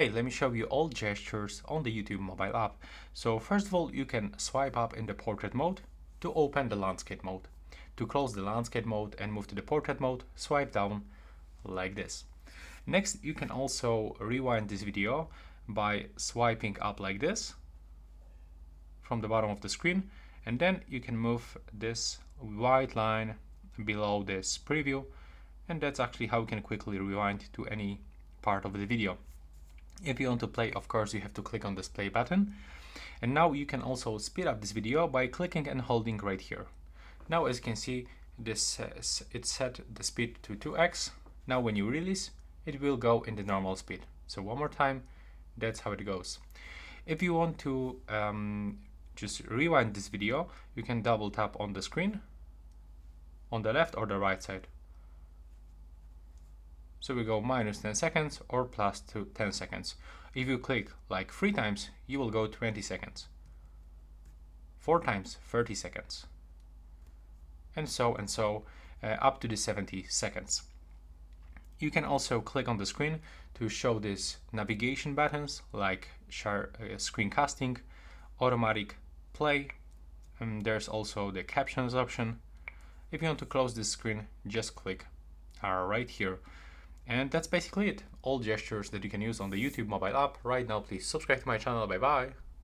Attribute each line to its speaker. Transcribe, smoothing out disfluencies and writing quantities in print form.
Speaker 1: Hey, let me show you all gestures on the YouTube mobile app. So first of all, you can swipe up in the portrait mode to open the landscape mode. To close the landscape mode and move to the portrait mode, swipe down like this. Next, you can also rewind this video by swiping up like this from the bottom of the screen, and then you can move this white line below this preview, and that's actually how you can quickly rewind to any part of the video. If you want to play, of course, you have to click on this play button. And now you can also speed up this video by clicking and holding right here. Now, as you can see, it set the speed to 2x. Now when you release, it will go in the normal speed. So one more time, that's how it goes. If you want to just rewind this video, you can double tap on the screen on the left or the right side. So we go minus 10 seconds or plus 10 seconds. If you click like 3 times, you will go 20 seconds. 4 times, 30 seconds. And so up to the 70 seconds. You can also click on the screen to show these navigation buttons like screencasting, automatic play, and there's also the captions option. If you want to close this screen, just click right here. And that's basically it. All gestures that you can use on the YouTube mobile app. Right now, please subscribe to my channel. Bye bye.